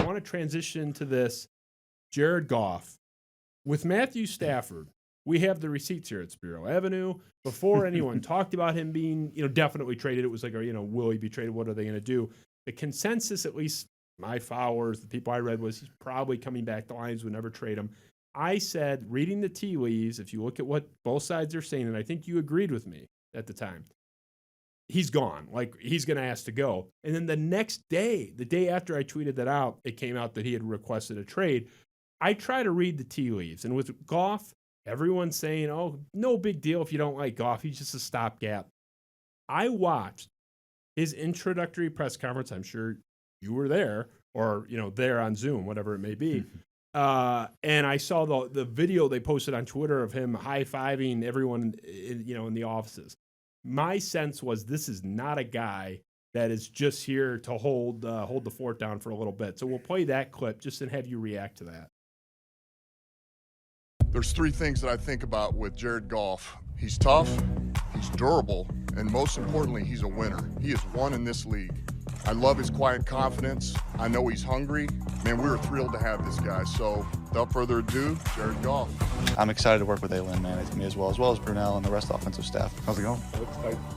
want to transition to this. Jared Goff. With Matthew Stafford, we have the receipts here at Spiro Avenue. Before anyone talked about him being, definitely traded, it was like, will he be traded? What are they going to do? The consensus, at least my followers, the people I read, was he's probably coming back. The Lions would never trade him. I said, reading the tea leaves, if you look at what both sides are saying, and I think you agreed with me at the time, he's gone. Like, he's going to ask to go. And then the next day, the day after I tweeted that out, it came out that he had requested a trade. I try to read the tea leaves. And with Goff, everyone's saying, oh, no big deal if you don't like Goff. He's just a stopgap. I watched his introductory press conference. I'm sure you were there or, there on Zoom, whatever it may be. And I saw the video they posted on Twitter of him high-fiving everyone, in the offices. My sense was this is not a guy that is just here to hold the fort down for a little bit. So we'll play that clip just to have you react to that. There's three things that I think about with Jared Goff. He's tough, he's durable, and most importantly, he's a winner. He has won in this league. I love his quiet confidence. I know he's hungry. Man, we were thrilled to have this guy. So without further ado, Jared Goff. I'm excited to work with Aylin, man, as well as Brunel and the rest of the offensive staff. How's it going?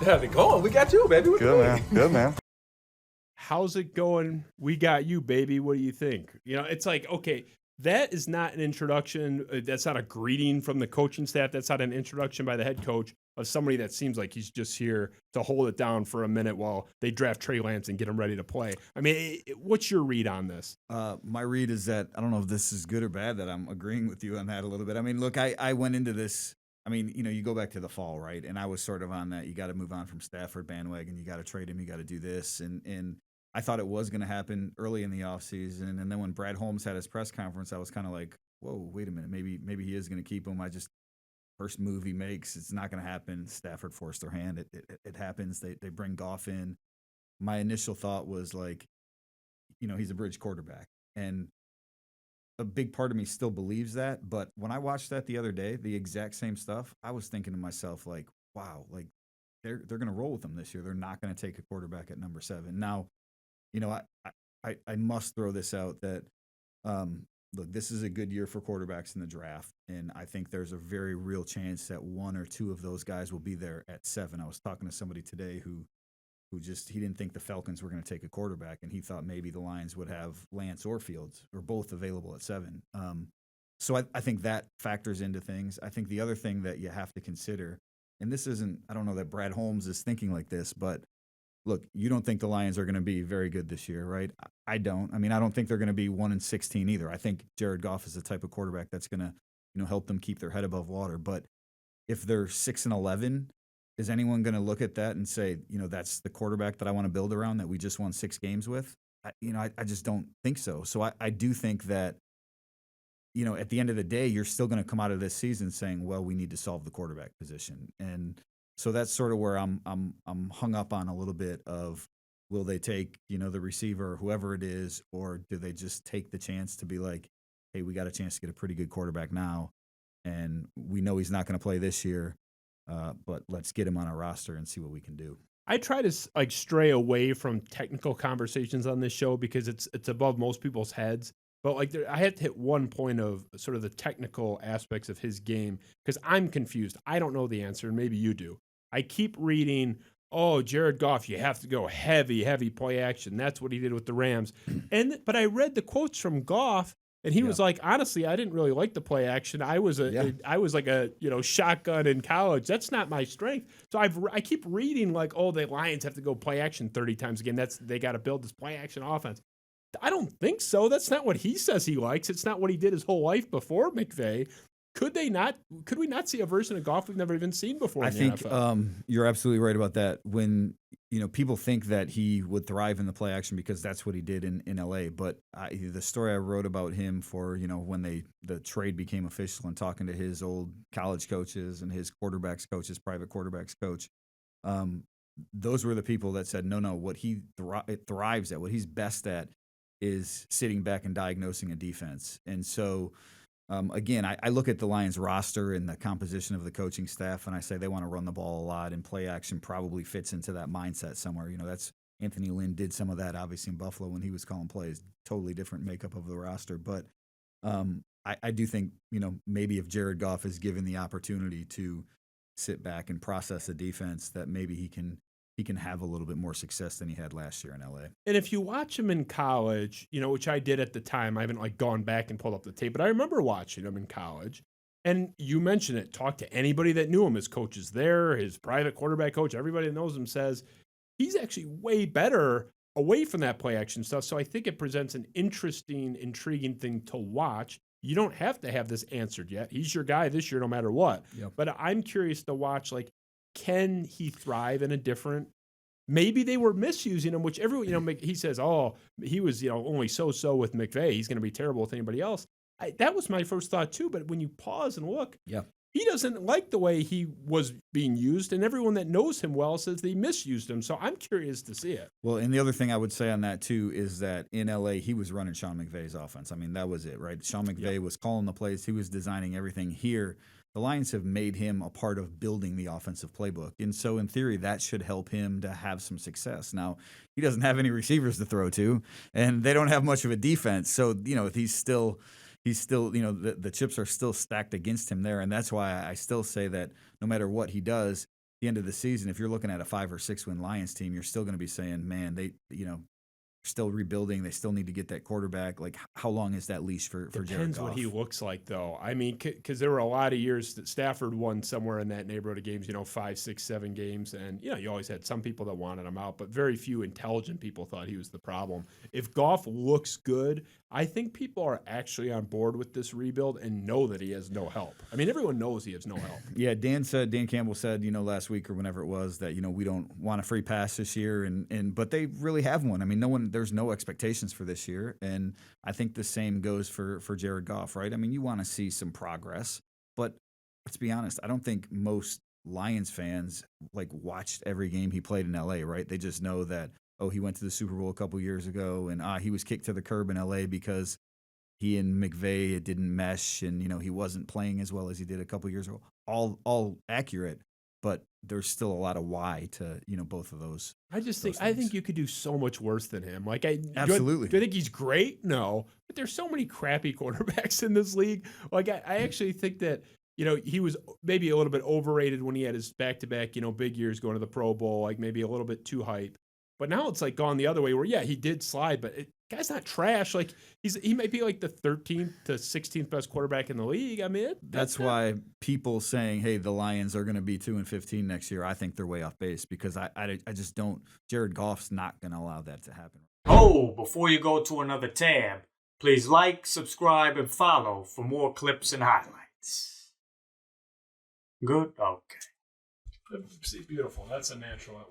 How's it going? We got you, baby. Good, man. Good, man. How's it going? We got you, baby. What do you think? It's like, okay, that is not an introduction. That's not a greeting from the coaching staff. That's not an introduction by the head coach of somebody that seems like he's just here to hold it down for a minute while they draft Trey Lance and get him ready to play. I mean, what's your read on this? My read is that, I don't know if this is good or bad that I'm agreeing with you on that a little bit. I mean, look, I went into this, you go back to the fall, right? And I was sort of on that, you got to move on from Stafford bandwagon. You got to trade him. You got to do this. And I thought it was going to happen early in the offseason. And then when Brad Holmes had his press conference, I was kind of like, whoa, wait a minute. Maybe he is going to keep him. First move he makes, it's not going to happen. Stafford forced their hand. It happens. They bring Goff in. My initial thought was like, he's a bridge quarterback. And a big part of me still believes that. But when I watched that the other day, the exact same stuff, I was thinking to myself, like, wow, like they're going to roll with him this year. They're not going to take a quarterback at number 7. Now, I must throw this out that, look, this is a good year for quarterbacks in the draft, and I think there's a very real chance that one or two of those guys will be there at 7. I was talking to somebody today who he didn't think the Falcons were going to take a quarterback, and he thought maybe the Lions would have Lance or Fields or both available at 7. So I think that factors into things. I think the other thing that you have to consider, and this isn't, I don't know that Brad Holmes is thinking like this, but look, you don't think the Lions are going to be very good this year, right? I don't. I don't think they're going to be 1-16 either. I think Jared Goff is the type of quarterback that's going to, help them keep their head above water. But if they're 6-11, is anyone going to look at that and say, that's the quarterback that I want to build around that we just won 6 games with? I just don't think so. So I do think that, at the end of the day, you're still going to come out of this season saying, well, we need to solve the quarterback position. And so that's sort of where I'm hung up on a little bit of, will they take, the receiver or whoever it is, or do they just take the chance to be like, hey, we got a chance to get a pretty good quarterback now, and we know he's not going to play this year, but let's get him on our roster and see what we can do. I try to stray away from technical conversations on this show because it's above most people's heads. But I had to hit one point of sort of the technical aspects of his game because I'm confused. I don't know the answer, and maybe you do. I keep reading, oh, Jared Goff, you have to go heavy play action. That's what he did with the Rams. But I read the quotes from Goff, and he was like, honestly, I didn't really like the play action. I was like a shotgun in college. That's not my strength. So I keep reading like, oh, the Lions have to go play action 30 times again. They got to build this play action offense. I don't think so. That's not what he says he likes. It's not what he did his whole life before McVay. Could we not see a version of Goff we've never even seen before in the NFL? You're absolutely right about that. When people think that he would thrive in the play action because that's what he did in LA, but the story I wrote about him for when the trade became official and talking to his old college coaches and his quarterbacks coach, his private quarterbacks coach, those were the people that said no, what he thrives at, what he's best at, is sitting back and diagnosing a defense. And so. Again, I look at the Lions roster and the composition of the coaching staff, and I say they want to run the ball a lot, and play action probably fits into that mindset somewhere. That's Anthony Lynn did some of that, obviously, in Buffalo when he was calling plays. Totally different makeup of the roster. But I do think, maybe if Jared Goff is given the opportunity to sit back and process a defense, that maybe he can have a little bit more success than he had last year in LA. And if you watch him in college, which I did at the time, I haven't gone back and pulled up the tape, but I remember watching him in college. And you mentioned it, talk to anybody that knew him, his coaches there, his private quarterback coach, everybody that knows him says he's actually way better away from that play action stuff. So I think it presents an interesting, intriguing thing to watch. You don't have to have this answered yet. He's your guy this year no matter what. Yep. But I'm curious to watch, can he thrive in a different – maybe they were misusing him, which everyone, he says, he was, only so-so with McVay. He's going to be terrible with anybody else. That was my first thought too, but when you pause and look, he doesn't like the way he was being used, and everyone that knows him well says they misused him. So I'm curious to see it. Well, and the other thing I would say on that too is that in LA, he was running Sean McVay's offense. I mean, that was it, right? Sean McVay was calling the plays. He was designing everything. Here, the Lions have made him a part of building the offensive playbook. And so in theory, that should help him to have some success. Now, he doesn't have any receivers to throw to, and they don't have much of a defense. So, he's still, the chips are still stacked against him there. And that's why I still say that no matter what he does, the end of the season, if you're looking at a 5 or 6 win Lions team, you're still going to be saying, man, they, still rebuilding. They still need to get that quarterback. How long is that leash for Jared Goff? Depends what he looks like, though. I mean, because there were a lot of years that Stafford won somewhere in that neighborhood of games, 5, 6, 7 games. And, you always had some people that wanted him out, but very few intelligent people thought he was the problem. If Goff looks good, I think people are actually on board with this rebuild and know that he has no help. I mean, everyone knows he has no help. Yeah, Dan Campbell said, last week or whenever it was that, we don't want a free pass this year. But they really have one. I mean, there's no expectations for this year. And I think the same goes for Jared Goff, right? I mean, you want to see some progress, but let's be honest. I don't think most Lions fans watched every game he played in LA, right? They just know that, he went to the Super Bowl a couple years ago, and he was kicked to the curb in L.A. because he and McVay, it didn't mesh, and he wasn't playing as well as he did a couple years ago. All accurate, but there's still a lot of why to both of those. I think you could do so much worse than him. Absolutely. Do I think he's great? No, but there's so many crappy quarterbacks in this league. I actually think that. He was maybe a little bit overrated when he had his back-to-back, big years going to the Pro Bowl, maybe a little bit too hype. But now it's gone the other way where, he did slide, but guy's not trash. He might be the 13th to 16th best quarterback in the league. I mean, that's why people saying, hey, the Lions are going to be 2-15 next year, I think they're way off base because I just don't. Jared Goff's not going to allow that to happen. Before you go to another tab, please like, subscribe, and follow for more clips and highlights. Good? Okay. Beautiful. That's a natural.